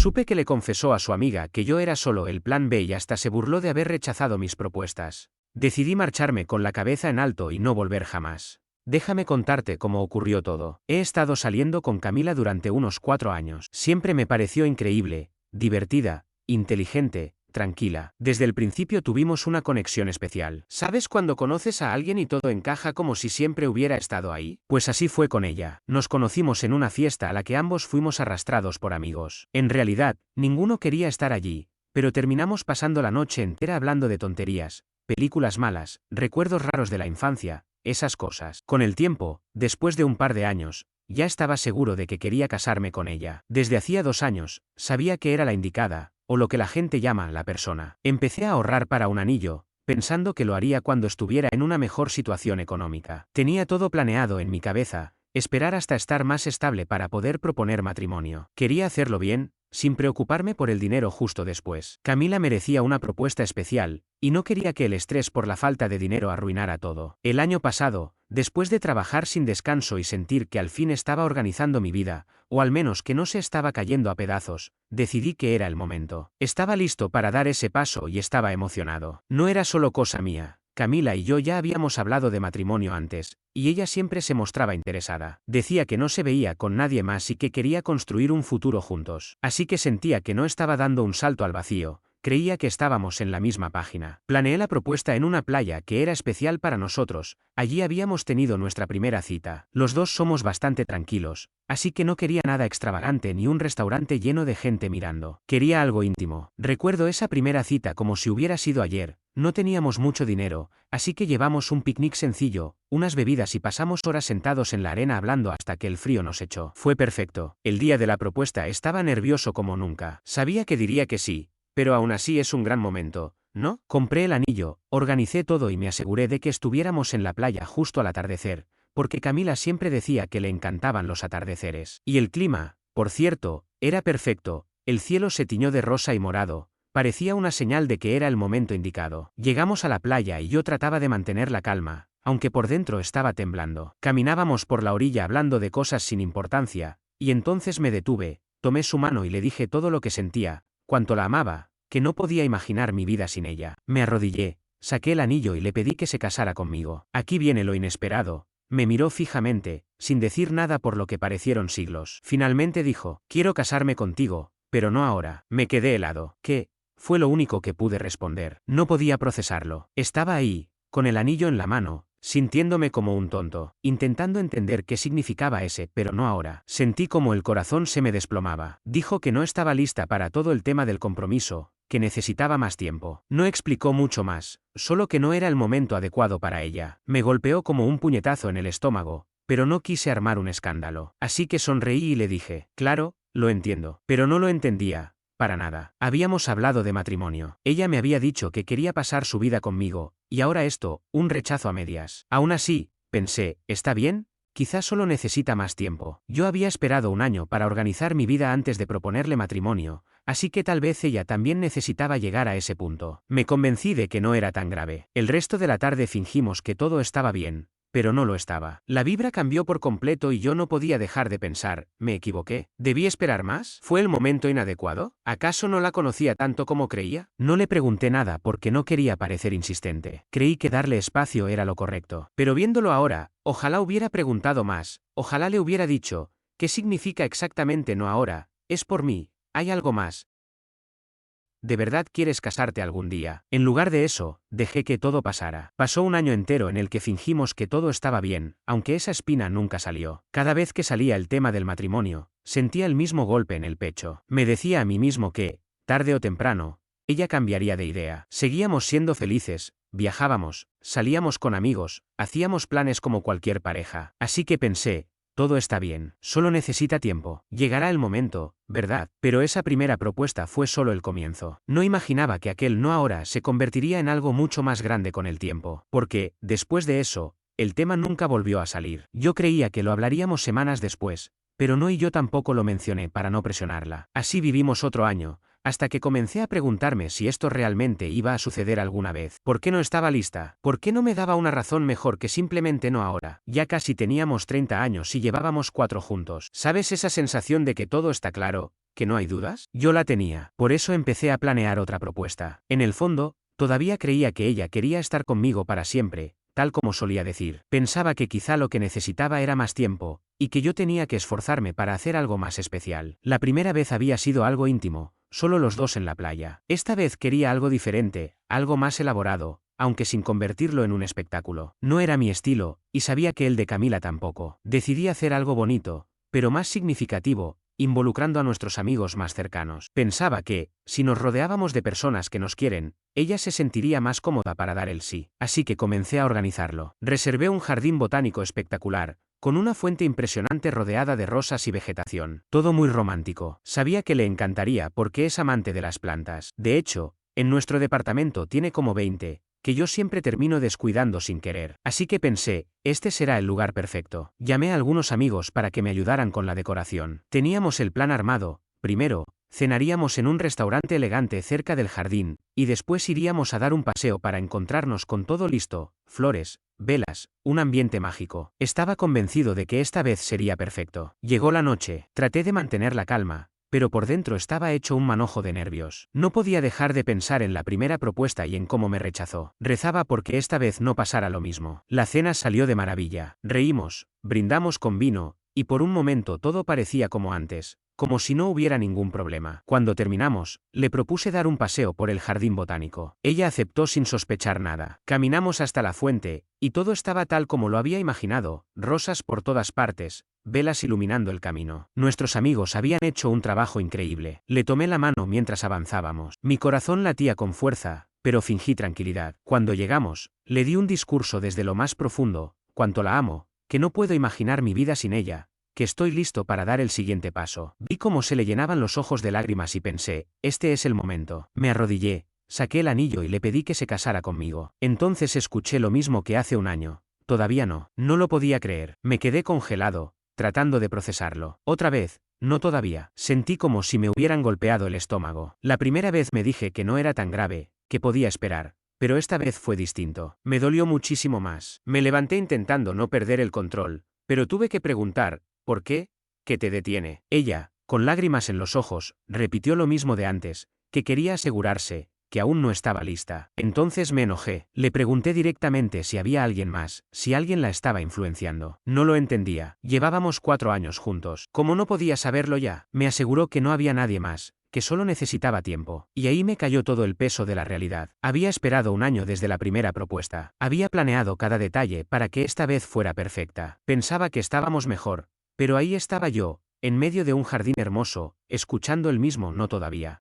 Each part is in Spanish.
Supe que le confesó a su amiga que yo era solo el plan B y hasta se burló de haber rechazado mis propuestas. Decidí marcharme con la cabeza en alto y no volver jamás. Déjame contarte cómo ocurrió todo. He estado saliendo con Camila durante unos 4 años. Siempre me pareció increíble, divertida, inteligente, tranquila. Desde el principio tuvimos una conexión especial. ¿Sabes cuando conoces a alguien y todo encaja como si siempre hubiera estado ahí? Pues así fue con ella. Nos conocimos en una fiesta a la que ambos fuimos arrastrados por amigos. En realidad, ninguno quería estar allí, pero terminamos pasando la noche entera hablando de tonterías, películas malas, recuerdos raros de la infancia, esas cosas. Con el tiempo, después de un par de años, ya estaba seguro de que quería casarme con ella. Desde hacía 2 años, sabía que era la indicada, o lo que la gente llama la persona. Empecé a ahorrar para un anillo, pensando que lo haría cuando estuviera en una mejor situación económica. Tenía todo planeado en mi cabeza, esperar hasta estar más estable para poder proponer matrimonio. Quería hacerlo bien, sin preocuparme por el dinero justo después. Camila merecía una propuesta especial, y no quería que el estrés por la falta de dinero arruinara todo. El año pasado, después de trabajar sin descanso y sentir que al fin estaba organizando mi vida, o al menos que no se estaba cayendo a pedazos, decidí que era el momento. Estaba listo para dar ese paso y estaba emocionado. No era solo cosa mía. Camila y yo ya habíamos hablado de matrimonio antes, y ella siempre se mostraba interesada. Decía que no se veía con nadie más y que quería construir un futuro juntos. Así que sentía que no estaba dando un salto al vacío. Creía que estábamos en la misma página. Planeé la propuesta en una playa que era especial para nosotros. Allí habíamos tenido nuestra primera cita. Los dos somos bastante tranquilos, así que no quería nada extravagante ni un restaurante lleno de gente mirando. Quería algo íntimo. Recuerdo esa primera cita como si hubiera sido ayer. No teníamos mucho dinero, así que llevamos un picnic sencillo, unas bebidas y pasamos horas sentados en la arena hablando hasta que el frío nos echó. Fue perfecto. El día de la propuesta estaba nervioso como nunca. Sabía que diría que sí, pero aún así es un gran momento, ¿no? Compré el anillo, organicé todo y me aseguré de que estuviéramos en la playa justo al atardecer, porque Camila siempre decía que le encantaban los atardeceres. Y el clima, por cierto, era perfecto, el cielo se tiñó de rosa y morado. Parecía una señal de que era el momento indicado. Llegamos a la playa y yo trataba de mantener la calma, aunque por dentro estaba temblando. Caminábamos por la orilla hablando de cosas sin importancia, y entonces me detuve, tomé su mano y le dije todo lo que sentía, cuánto la amaba, que no podía imaginar mi vida sin ella. Me arrodillé, saqué el anillo y le pedí que se casara conmigo. Aquí viene lo inesperado. Me miró fijamente, sin decir nada por lo que parecieron siglos. Finalmente dijo, quiero casarme contigo, pero no ahora. Me quedé helado. ¿Qué? Fue lo único que pude responder. No podía procesarlo. Estaba ahí, con el anillo en la mano, sintiéndome como un tonto, intentando entender qué significaba ese, pero no ahora. Sentí como el corazón se me desplomaba. Dijo que no estaba lista para todo el tema del compromiso, que necesitaba más tiempo. No explicó mucho más, solo que no era el momento adecuado para ella. Me golpeó como un puñetazo en el estómago, pero no quise armar un escándalo. Así que sonreí y le dije, claro, lo entiendo, pero no lo entendía. Para nada. Habíamos hablado de matrimonio. Ella me había dicho que quería pasar su vida conmigo, y ahora esto, un rechazo a medias. Aún así, pensé, ¿está bien? Quizás solo necesita más tiempo. Yo había esperado un año para organizar mi vida antes de proponerle matrimonio, así que tal vez ella también necesitaba llegar a ese punto. Me convencí de que no era tan grave. El resto de la tarde fingimos que todo estaba bien, pero no lo estaba. La vibra cambió por completo y yo no podía dejar de pensar, ¿me equivoqué? ¿Debí esperar más? ¿Fue el momento inadecuado? ¿Acaso no la conocía tanto como creía? No le pregunté nada porque no quería parecer insistente. Creí que darle espacio era lo correcto. Pero viéndolo ahora, ojalá hubiera preguntado más, ojalá le hubiera dicho, ¿qué significa exactamente no ahora? Es por mí, hay algo más. ¿De verdad quieres casarte algún día? En lugar de eso, dejé que todo pasara. Pasó un año entero en el que fingimos que todo estaba bien, aunque esa espina nunca salió. Cada vez que salía el tema del matrimonio, sentía el mismo golpe en el pecho. Me decía a mí mismo que, tarde o temprano, ella cambiaría de idea. Seguíamos siendo felices, viajábamos, salíamos con amigos, hacíamos planes como cualquier pareja. Así que pensé, todo está bien, solo necesita tiempo. Llegará el momento, ¿verdad? Pero esa primera propuesta fue solo el comienzo. No imaginaba que aquel no ahora se convertiría en algo mucho más grande con el tiempo. Porque, después de eso, el tema nunca volvió a salir. Yo creía que lo hablaríamos semanas después, pero no y yo tampoco lo mencioné para no presionarla. Así vivimos otro año, hasta que comencé a preguntarme si esto realmente iba a suceder alguna vez. ¿Por qué no estaba lista? ¿Por qué no me daba una razón mejor que simplemente no ahora? Ya casi teníamos 30 años y llevábamos 4 juntos. ¿Sabes esa sensación de que todo está claro, ¿Que no hay dudas? Yo la tenía. Por eso empecé a planear otra propuesta. En el fondo, todavía creía que ella quería estar conmigo para siempre, tal como solía decir. Pensaba que quizá lo que necesitaba era más tiempo, y que yo tenía que esforzarme para hacer algo más especial. La primera vez había sido algo íntimo, solo los dos en la playa. Esta vez quería algo diferente, algo más elaborado, aunque sin convertirlo en un espectáculo. No era mi estilo, y sabía que el de Camila tampoco. Decidí hacer algo bonito, pero más significativo, involucrando a nuestros amigos más cercanos. Pensaba que, si nos rodeábamos de personas que nos quieren, ella se sentiría más cómoda para dar el sí. Así que comencé a organizarlo. Reservé un jardín botánico espectacular, con una fuente impresionante rodeada de rosas y vegetación. Todo muy romántico. Sabía que le encantaría porque es amante de las plantas. De hecho, en nuestro departamento tiene como 20, que yo siempre termino descuidando sin querer. Así que pensé, este será el lugar perfecto. Llamé a algunos amigos para que me ayudaran con la decoración. Teníamos el plan armado. Primero, cenaríamos en un restaurante elegante cerca del jardín, y después iríamos a dar un paseo para encontrarnos con todo listo, flores, velas, un ambiente mágico. Estaba convencido de que esta vez sería perfecto. Llegó la noche. Traté de mantener la calma, pero por dentro estaba hecho un manojo de nervios. No podía dejar de pensar en la primera propuesta y en cómo me rechazó. Rezaba porque esta vez no pasara lo mismo. La cena salió de maravilla. Reímos, brindamos con vino, y por un momento todo parecía como antes, como si no hubiera ningún problema. Cuando terminamos, le propuse dar un paseo por el jardín botánico. Ella aceptó sin sospechar nada. Caminamos hasta la fuente, y todo estaba tal como lo había imaginado, rosas por todas partes, velas iluminando el camino. Nuestros amigos habían hecho un trabajo increíble. Le tomé la mano mientras avanzábamos. Mi corazón latía con fuerza, pero fingí tranquilidad. Cuando llegamos, le di un discurso desde lo más profundo, cuánto la amo, que no puedo imaginar mi vida sin ella, que estoy listo para dar el siguiente paso. Vi cómo se le llenaban los ojos de lágrimas y pensé, este es el momento. Me arrodillé, saqué el anillo y le pedí que se casara conmigo. Entonces escuché lo mismo que hace un año. Todavía no. No lo podía creer. Me quedé congelado, tratando de procesarlo. Otra vez, no todavía. Sentí como si me hubieran golpeado el estómago. La primera vez me dije que no era tan grave, que podía esperar. Pero esta vez fue distinto. Me dolió muchísimo más. Me levanté intentando no perder el control, pero tuve que preguntar, ¿por qué? ¿Qué te detiene? Ella, con lágrimas en los ojos, repitió lo mismo de antes, que quería asegurarse, que aún no estaba lista. Entonces me enojé. Le pregunté directamente si había alguien más, si alguien la estaba influenciando. No lo entendía. Llevábamos 4 años juntos. ¿Cómo no podía saberlo ya? Me aseguró que no había nadie más, que solo necesitaba tiempo. Y ahí me cayó todo el peso de la realidad. Había esperado un año desde la primera propuesta. Había planeado cada detalle para que esta vez fuera perfecta. Pensaba que estábamos mejor, pero ahí estaba yo, en medio de un jardín hermoso, escuchando el mismo no todavía.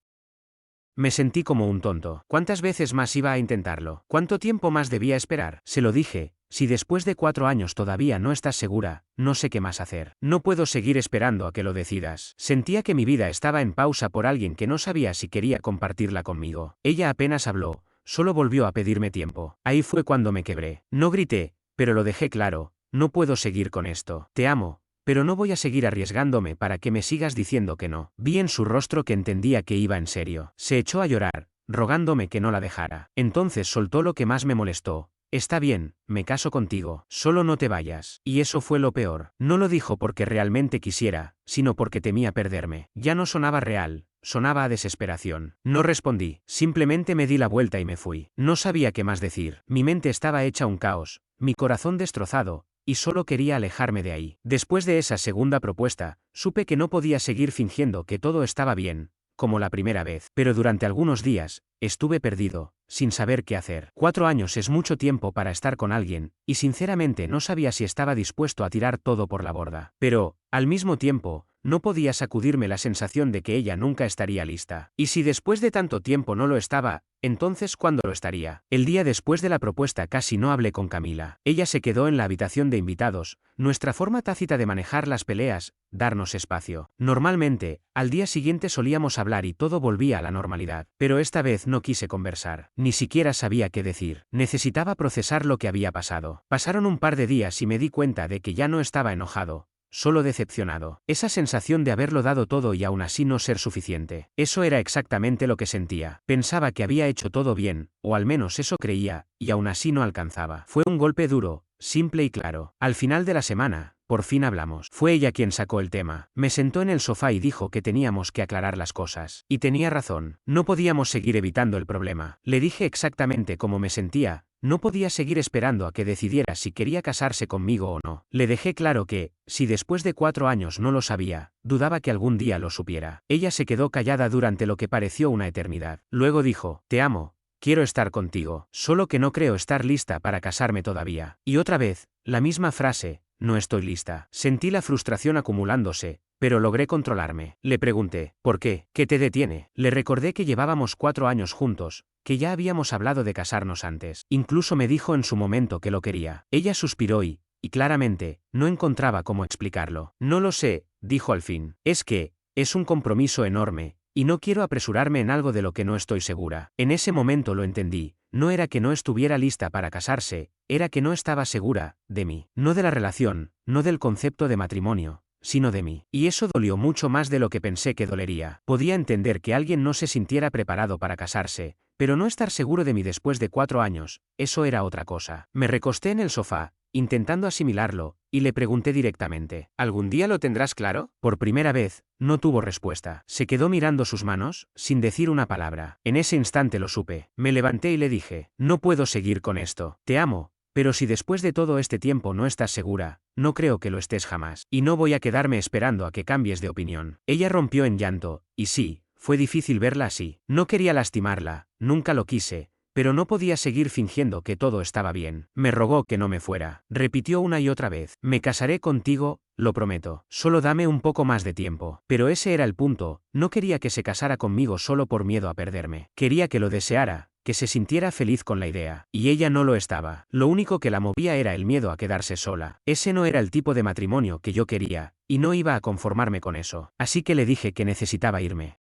Me sentí como un tonto. ¿Cuántas veces más iba a intentarlo? ¿Cuánto tiempo más debía esperar? Se lo dije, si después de 4 años todavía no estás segura, no sé qué más hacer. No puedo seguir esperando a que lo decidas. Sentía que mi vida estaba en pausa por alguien que no sabía si quería compartirla conmigo. Ella apenas habló, solo volvió a pedirme tiempo. Ahí fue cuando me quebré. No grité, pero lo dejé claro, no puedo seguir con esto. Te amo, pero no voy a seguir arriesgándome para que me sigas diciendo que no. Vi en su rostro que entendía que iba en serio. Se echó a llorar, rogándome que no la dejara. Entonces soltó lo que más me molestó. Está bien, me caso contigo, solo no te vayas. Y eso fue lo peor. No lo dijo porque realmente quisiera, sino porque temía perderme. Ya no sonaba real, sonaba a desesperación. No respondí, simplemente me di la vuelta y me fui. No sabía qué más decir. Mi mente estaba hecha un caos, mi corazón destrozado, y solo quería alejarme de ahí. Después de esa segunda propuesta, supe que no podía seguir fingiendo que todo estaba bien, como la primera vez. Pero durante algunos días, estuve perdido, sin saber qué hacer. 4 años es mucho tiempo para estar con alguien, y sinceramente no sabía si estaba dispuesto a tirar todo por la borda. Pero, al mismo tiempo, no podía sacudirme la sensación de que ella nunca estaría lista. Y si después de tanto tiempo no lo estaba, entonces ¿cuándo lo estaría? El día después de la propuesta casi no hablé con Camila. Ella se quedó en la habitación de invitados, nuestra forma tácita de manejar las peleas, darnos espacio. Normalmente, al día siguiente solíamos hablar y todo volvía a la normalidad. Pero esta vez no quise conversar. Ni siquiera sabía qué decir. Necesitaba procesar lo que había pasado. Pasaron un par de días y me di cuenta de que ya no estaba enojado, solo decepcionado. Esa sensación de haberlo dado todo y aún así no ser suficiente. Eso era exactamente lo que sentía. Pensaba que había hecho todo bien, o al menos eso creía, y aún así no alcanzaba. Fue un golpe duro, simple y claro. Al final de la semana, por fin hablamos. Fue ella quien sacó el tema. Me sentó en el sofá y dijo que teníamos que aclarar las cosas. Y tenía razón. No podíamos seguir evitando el problema. Le dije exactamente cómo me sentía. No podía seguir esperando a que decidiera si quería casarse conmigo o no. Le dejé claro que, si después de 4 años no lo sabía, dudaba que algún día lo supiera. Ella se quedó callada durante lo que pareció una eternidad. Luego dijo, te amo. Quiero estar contigo, solo que no creo estar lista para casarme todavía. Y otra vez, la misma frase, no estoy lista. Sentí la frustración acumulándose, pero logré controlarme. Le pregunté, ¿por qué? ¿Qué te detiene? Le recordé que llevábamos 4 años juntos, que ya habíamos hablado de casarnos antes. Incluso me dijo en su momento que lo quería. Ella suspiró y claramente, no encontraba cómo explicarlo. No lo sé, dijo al fin. Es que, es un compromiso enorme, y no quiero apresurarme en algo de lo que no estoy segura. En ese momento lo entendí. No era que no estuviera lista para casarse, era que no estaba segura, de mí. No de la relación, no del concepto de matrimonio, sino de mí. Y eso dolió mucho más de lo que pensé que dolería. Podía entender que alguien no se sintiera preparado para casarse, pero no estar seguro de mí después de 4 años, eso era otra cosa. Me recosté en el sofá, intentando asimilarlo, y le pregunté directamente, ¿algún día lo tendrás claro? Por primera vez, no tuvo respuesta. Se quedó mirando sus manos, sin decir una palabra. En ese instante lo supe. Me levanté y le dije, no puedo seguir con esto. Te amo, pero si después de todo este tiempo no estás segura, no creo que lo estés jamás. Y no voy a quedarme esperando a que cambies de opinión. Ella rompió en llanto, y sí, fue difícil verla así. No quería lastimarla, nunca lo quise, pero no podía seguir fingiendo que todo estaba bien. Me rogó que no me fuera. Repitió una y otra vez. Me casaré contigo, lo prometo. Solo dame un poco más de tiempo. Pero ese era el punto. No quería que se casara conmigo solo por miedo a perderme. Quería que lo deseara, que se sintiera feliz con la idea. Y ella no lo estaba. Lo único que la movía era el miedo a quedarse sola. Ese no era el tipo de matrimonio que yo quería, y no iba a conformarme con eso. Así que le dije que necesitaba irme.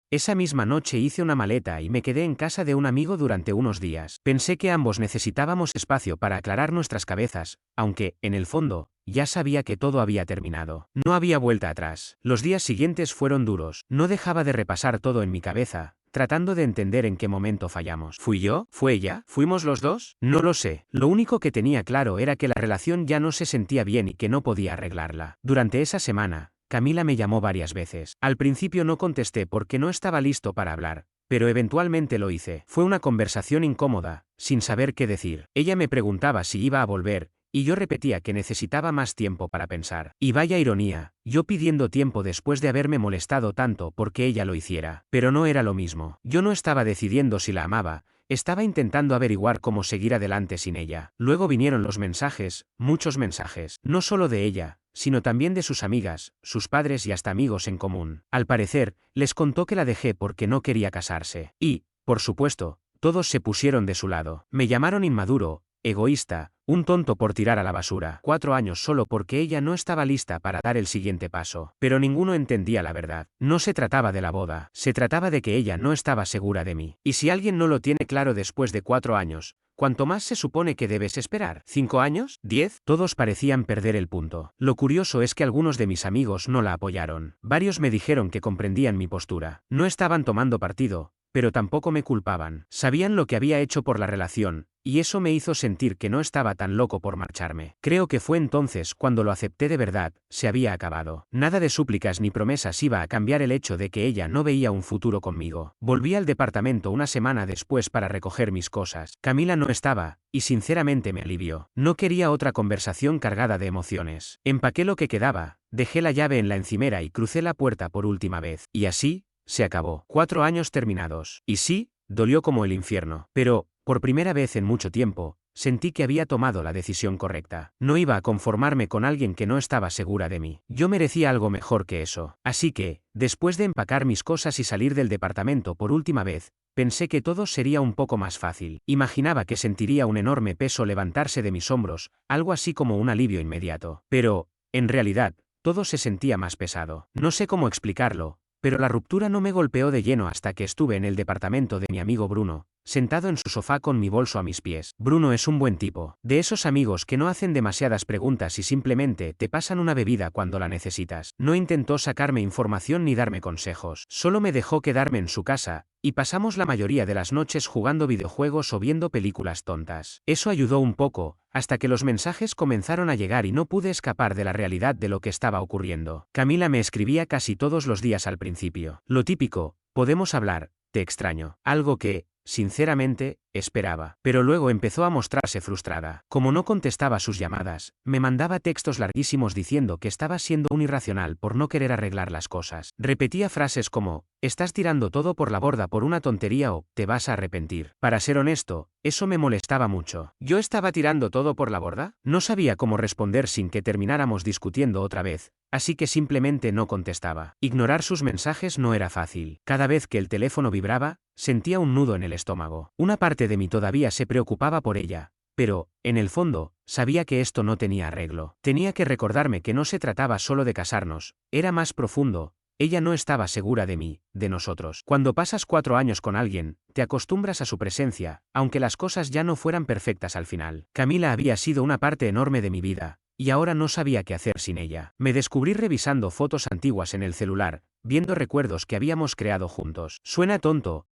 Esa misma noche hice una maleta y me quedé en casa de un amigo durante unos días. Pensé que ambos necesitábamos espacio para aclarar nuestras cabezas, aunque, en el fondo, ya sabía que todo había terminado. No había vuelta atrás. Los días siguientes fueron duros. No dejaba de repasar todo en mi cabeza, tratando de entender en qué momento fallamos. ¿Fui yo? ¿Fue ella? ¿Fuimos los dos? No lo sé. Lo único que tenía claro era que la relación ya no se sentía bien y que no podía arreglarla. Durante esa semana, Camila me llamó varias veces. Al principio no contesté porque no estaba listo para hablar, pero eventualmente lo hice. Fue una conversación incómoda, sin saber qué decir. Ella me preguntaba si iba a volver, y yo repetía que necesitaba más tiempo para pensar. Y vaya ironía, yo pidiendo tiempo después de haberme molestado tanto porque ella lo hiciera. Pero no era lo mismo. Yo no estaba decidiendo si la amaba, estaba intentando averiguar cómo seguir adelante sin ella. Luego vinieron los mensajes, muchos mensajes, no solo de ella, sino también de sus amigas, sus padres y hasta amigos en común. Al parecer, les contó que la dejé porque no quería casarse. Y, por supuesto, todos se pusieron de su lado. Me llamaron inmaduro, egoísta, un tonto por tirar a la basura. 4 años solo porque ella no estaba lista para dar el siguiente paso. Pero ninguno entendía la verdad. No se trataba de la boda, se trataba de que ella no estaba segura de mí. Y si alguien no lo tiene claro después de 4 años, ¿cuánto más se supone que debes esperar? ¿5 años? ¿10? Todos parecían perder el punto. Lo curioso es que algunos de mis amigos no la apoyaron. Varios me dijeron que comprendían mi postura. No estaban tomando partido, pero tampoco me culpaban. Sabían lo que había hecho por la relación, y eso me hizo sentir que no estaba tan loco por marcharme. Creo que fue entonces cuando lo acepté de verdad. Se había acabado. Nada de súplicas ni promesas iba a cambiar el hecho de que ella no veía un futuro conmigo. Volví al departamento una semana después para recoger mis cosas. Camila no estaba, y sinceramente me alivió. No quería otra conversación cargada de emociones. Empaqué lo que quedaba, dejé la llave en la encimera y crucé la puerta por última vez. Y así, se acabó. 4 años terminados. Y sí, dolió como el infierno. Pero, por primera vez en mucho tiempo, sentí que había tomado la decisión correcta. No iba a conformarme con alguien que no estaba segura de mí. Yo merecía algo mejor que eso. Así que, después de empacar mis cosas y salir del departamento por última vez, pensé que todo sería un poco más fácil. Imaginaba que sentiría un enorme peso levantarse de mis hombros, algo así como un alivio inmediato. Pero, en realidad, todo se sentía más pesado. No sé cómo explicarlo, pero la ruptura no me golpeó de lleno hasta que estuve en el departamento de mi amigo Bruno, sentado en su sofá con mi bolso a mis pies. Bruno es un buen tipo, de esos amigos que no hacen demasiadas preguntas y simplemente te pasan una bebida cuando la necesitas. No intentó sacarme información ni darme consejos, solo me dejó quedarme en su casa, y pasamos la mayoría de las noches jugando videojuegos o viendo películas tontas. Eso ayudó un poco, hasta que los mensajes comenzaron a llegar y no pude escapar de la realidad de lo que estaba ocurriendo. Camila me escribía casi todos los días al principio. Lo típico, podemos hablar, te extraño. Algo que, sinceramente, esperaba. Pero luego empezó a mostrarse frustrada. Como no contestaba sus llamadas, me mandaba textos larguísimos diciendo que estaba siendo un irracional por no querer arreglar las cosas. Repetía frases como, estás tirando todo por la borda por una tontería o, te vas a arrepentir. Para ser honesto, eso me molestaba mucho. ¿Yo estaba tirando todo por la borda? No sabía cómo responder sin que termináramos discutiendo otra vez, así que simplemente no contestaba. Ignorar sus mensajes no era fácil. Cada vez que el teléfono vibraba, sentía un nudo en el estómago. Una parte de mí todavía se preocupaba por ella, pero, en el fondo, sabía que esto no tenía arreglo. Tenía que recordarme que no se trataba solo de casarnos, era más profundo. Ella no estaba segura de mí, de nosotros. Cuando pasas 4 años con alguien, te acostumbras a su presencia, aunque las cosas ya no fueran perfectas al final. Camila había sido una parte enorme de mi vida, y ahora no sabía qué hacer sin ella. Me descubrí revisando fotos antiguas en el celular, viendo recuerdos que habíamos creado juntos. Suena tonto,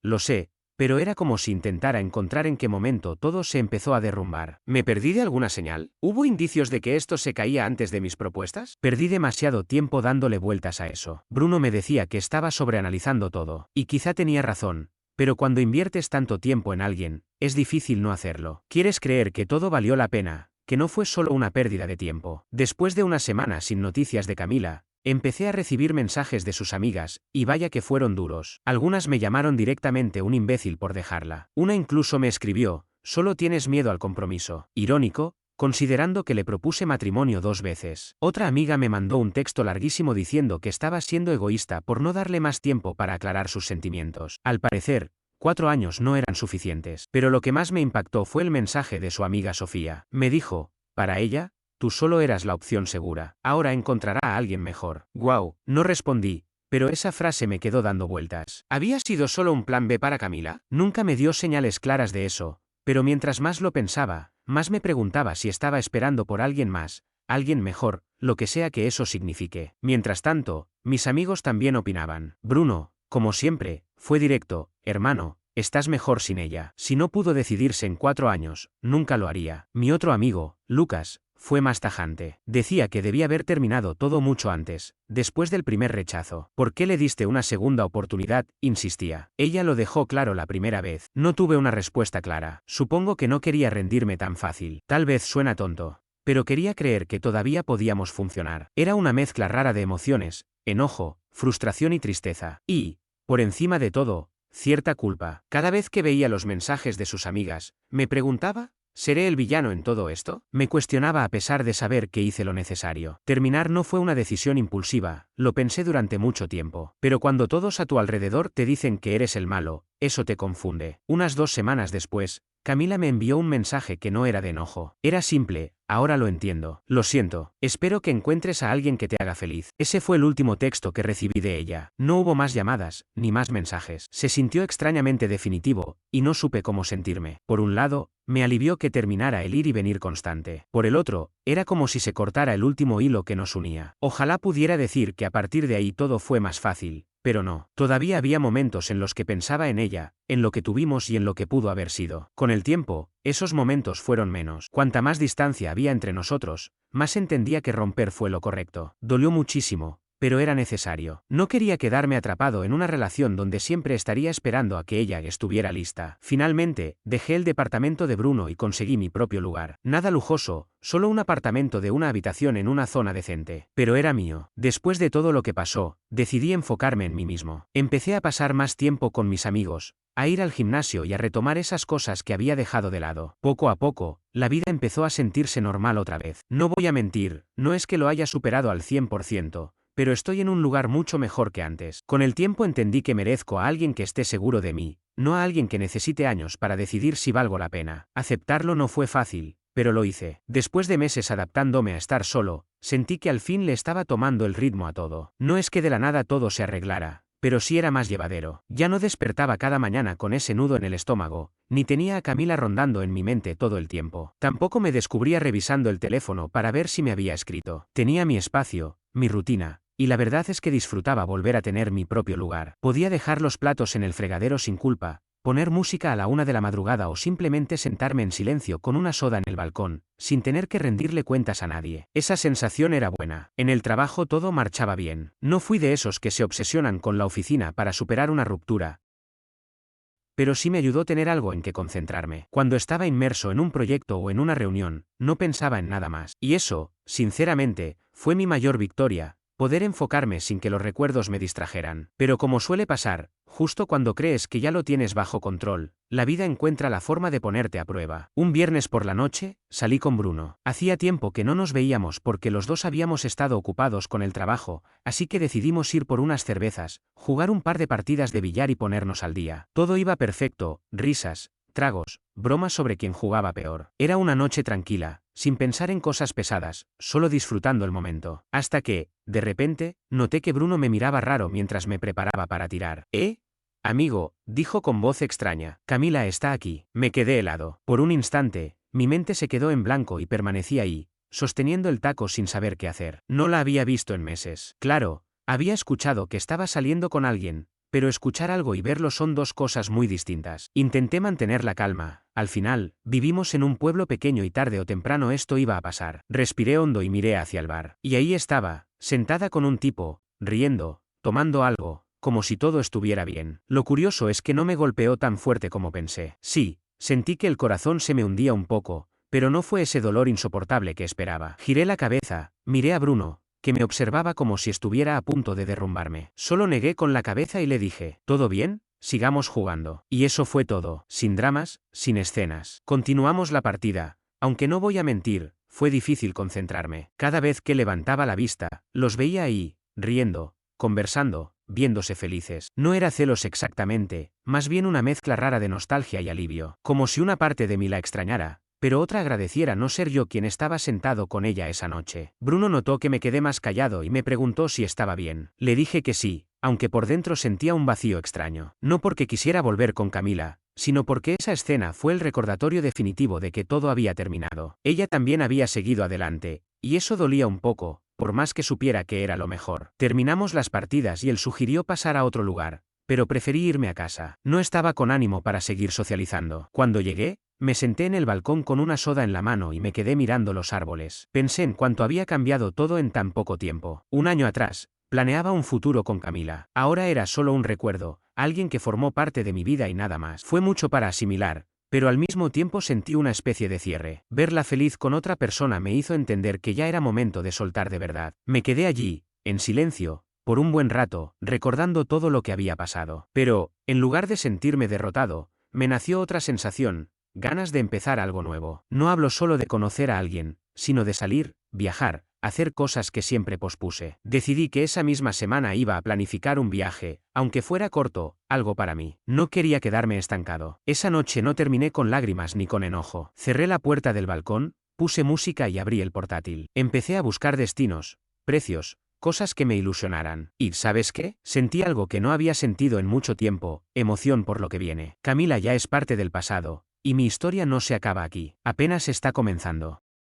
lo sé, pero era como si intentara encontrar en qué momento todo se empezó a derrumbar. ¿Me perdí de alguna señal? ¿Hubo indicios de que esto se caía antes de mis propuestas? Perdí demasiado tiempo dándole vueltas a eso. Bruno me decía que estaba sobreanalizando todo, y quizá tenía razón, pero cuando inviertes tanto tiempo en alguien, es difícil no hacerlo. ¿Quieres creer que todo valió la pena, que no fue solo una pérdida de tiempo? Después de una semana sin noticias de Camila, empecé a recibir mensajes de sus amigas, y vaya que fueron duros. Algunas me llamaron directamente un imbécil por dejarla. Una incluso me escribió, solo tienes miedo al compromiso. Irónico, considerando que le propuse matrimonio 2 veces. Otra amiga me mandó un texto larguísimo diciendo que estaba siendo egoísta por no darle más tiempo para aclarar sus sentimientos. Al parecer, 4 años no eran suficientes. Pero lo que más me impactó fue el mensaje de su amiga Sofía. Me dijo, para ella, tú solo eras la opción segura. Ahora encontrará a alguien mejor. Guau, no respondí, pero esa frase me quedó dando vueltas. ¿Había sido solo un plan B para Camila? Nunca me dio señales claras de eso, pero mientras más lo pensaba, más me preguntaba si estaba esperando por alguien más, alguien mejor, lo que sea que eso signifique. Mientras tanto, mis amigos también opinaban. Bruno, como siempre, fue directo, hermano, estás mejor sin ella. Si no pudo decidirse en 4 años, nunca lo haría. Mi otro amigo, Lucas, fue más tajante. Decía que debía haber terminado todo mucho antes, después del primer rechazo. ¿Por qué le diste una segunda oportunidad?, insistía. Ella lo dejó claro la primera vez. No tuve una respuesta clara. Supongo que no quería rendirme tan fácil. Tal vez suena tonto, pero quería creer que todavía podíamos funcionar. Era una mezcla rara de emociones, enojo, frustración y tristeza. Y, por encima de todo, cierta culpa. Cada vez que veía los mensajes de sus amigas, me preguntaba, ¿seré el villano en todo esto? Me cuestionaba a pesar de saber que hice lo necesario. Terminar no fue una decisión impulsiva, lo pensé durante mucho tiempo. Pero cuando todos a tu alrededor te dicen que eres el malo, eso te confunde. Unas 2 semanas después, Camila me envió un mensaje que no era de enojo. Era simple, ahora lo entiendo. Lo siento, espero que encuentres a alguien que te haga feliz. Ese fue el último texto que recibí de ella. No hubo más llamadas, ni más mensajes. Se sintió extrañamente definitivo, y no supe cómo sentirme. Por un lado, me alivió que terminara el ir y venir constante. Por el otro, era como si se cortara el último hilo que nos unía. Ojalá pudiera decir que a partir de ahí todo fue más fácil. Pero no, todavía había momentos en los que pensaba en ella, en lo que tuvimos y en lo que pudo haber sido. Con el tiempo, esos momentos fueron menos. Cuanta más distancia había entre nosotros, más entendía que romper fue lo correcto. Dolió muchísimo, pero era necesario. No quería quedarme atrapado en una relación donde siempre estaría esperando a que ella estuviera lista. Finalmente, dejé el departamento de Bruno y conseguí mi propio lugar. Nada lujoso, solo un apartamento de una habitación en una zona decente. Pero era mío. Después de todo lo que pasó, decidí enfocarme en mí mismo. Empecé a pasar más tiempo con mis amigos, a ir al gimnasio y a retomar esas cosas que había dejado de lado. Poco a poco, la vida empezó a sentirse normal otra vez. No voy a mentir, no es que lo haya superado al 100%. Pero estoy en un lugar mucho mejor que antes. Con el tiempo entendí que merezco a alguien que esté seguro de mí, no a alguien que necesite años para decidir si valgo la pena. Aceptarlo no fue fácil, pero lo hice. Después de meses adaptándome a estar solo, sentí que al fin le estaba tomando el ritmo a todo. No es que de la nada todo se arreglara, pero sí era más llevadero. Ya no despertaba cada mañana con ese nudo en el estómago, ni tenía a Camila rondando en mi mente todo el tiempo. Tampoco me descubría revisando el teléfono para ver si me había escrito. Tenía mi espacio, mi rutina, y la verdad es que disfrutaba volver a tener mi propio lugar. Podía dejar los platos en el fregadero sin culpa, poner música a la 1 de la madrugada o simplemente sentarme en silencio con una soda en el balcón, sin tener que rendirle cuentas a nadie. Esa sensación era buena. En el trabajo todo marchaba bien. No fui de esos que se obsesionan con la oficina para superar una ruptura, pero sí me ayudó tener algo en que concentrarme. Cuando estaba inmerso en un proyecto o en una reunión, no pensaba en nada más. Y eso, sinceramente, fue mi mayor victoria, poder enfocarme sin que los recuerdos me distrajeran. Pero como suele pasar, justo cuando crees que ya lo tienes bajo control, la vida encuentra la forma de ponerte a prueba. Un viernes por la noche, salí con Bruno. Hacía tiempo que no nos veíamos porque los dos habíamos estado ocupados con el trabajo, así que decidimos ir por unas cervezas, jugar un par de partidas de billar y ponernos al día. Todo iba perfecto, risas, tragos, bromas sobre quién jugaba peor. Era una noche tranquila, sin pensar en cosas pesadas, solo disfrutando el momento. Hasta que, de repente, noté que Bruno me miraba raro mientras me preparaba para tirar. Amigo, dijo con voz extraña. Camila está aquí. Me quedé helado. Por un instante, mi mente se quedó en blanco y permanecí ahí, sosteniendo el taco sin saber qué hacer. No la había visto en meses. Claro, había escuchado que estaba saliendo con alguien, pero escuchar algo y verlo son dos cosas muy distintas. Intenté mantener la calma. Al final, vivimos en un pueblo pequeño y tarde o temprano esto iba a pasar. Respiré hondo y miré hacia el bar. Y ahí estaba, sentada con un tipo, riendo, tomando algo, como si todo estuviera bien. Lo curioso es que no me golpeó tan fuerte como pensé. Sí, sentí que el corazón se me hundía un poco, pero no fue ese dolor insoportable que esperaba. Giré la cabeza, miré a Bruno, que me observaba como si estuviera a punto de derrumbarme. Solo negué con la cabeza y le dije, ¿todo bien? Sigamos jugando. Y eso fue todo, sin dramas, sin escenas. Continuamos la partida, aunque no voy a mentir, fue difícil concentrarme. Cada vez que levantaba la vista, los veía ahí, riendo, conversando, viéndose felices. No era celos exactamente, más bien una mezcla rara de nostalgia y alivio. Como si una parte de mí la extrañara, pero otra agradeciera no ser yo quien estaba sentado con ella esa noche. Bruno notó que me quedé más callado y me preguntó si estaba bien. Le dije que sí, aunque por dentro sentía un vacío extraño. No porque quisiera volver con Camila, sino porque esa escena fue el recordatorio definitivo de que todo había terminado. Ella también había seguido adelante, y eso dolía un poco, por más que supiera que era lo mejor. Terminamos las partidas y él sugirió pasar a otro lugar, pero preferí irme a casa. No estaba con ánimo para seguir socializando. Cuando llegué, me senté en el balcón con una soda en la mano y me quedé mirando los árboles. Pensé en cuánto había cambiado todo en tan poco tiempo. Un año atrás, planeaba un futuro con Camila. Ahora era solo un recuerdo, alguien que formó parte de mi vida y nada más. Fue mucho para asimilar, pero al mismo tiempo sentí una especie de cierre. Verla feliz con otra persona me hizo entender que ya era momento de soltar de verdad. Me quedé allí, en silencio, por un buen rato, recordando todo lo que había pasado. Pero, en lugar de sentirme derrotado, me nació otra sensación, ganas de empezar algo nuevo. No hablo solo de conocer a alguien, sino de salir, viajar, hacer cosas que siempre pospuse. Decidí que esa misma semana iba a planificar un viaje, aunque fuera corto, algo para mí. No quería quedarme estancado. Esa noche no terminé con lágrimas ni con enojo. Cerré la puerta del balcón, puse música y abrí el portátil. Empecé a buscar destinos, precios, cosas que me ilusionaran. ¿Y sabes qué? Sentí algo que no había sentido en mucho tiempo, emoción por lo que viene. Camila ya es parte del pasado, y mi historia no se acaba aquí. Apenas está comenzando.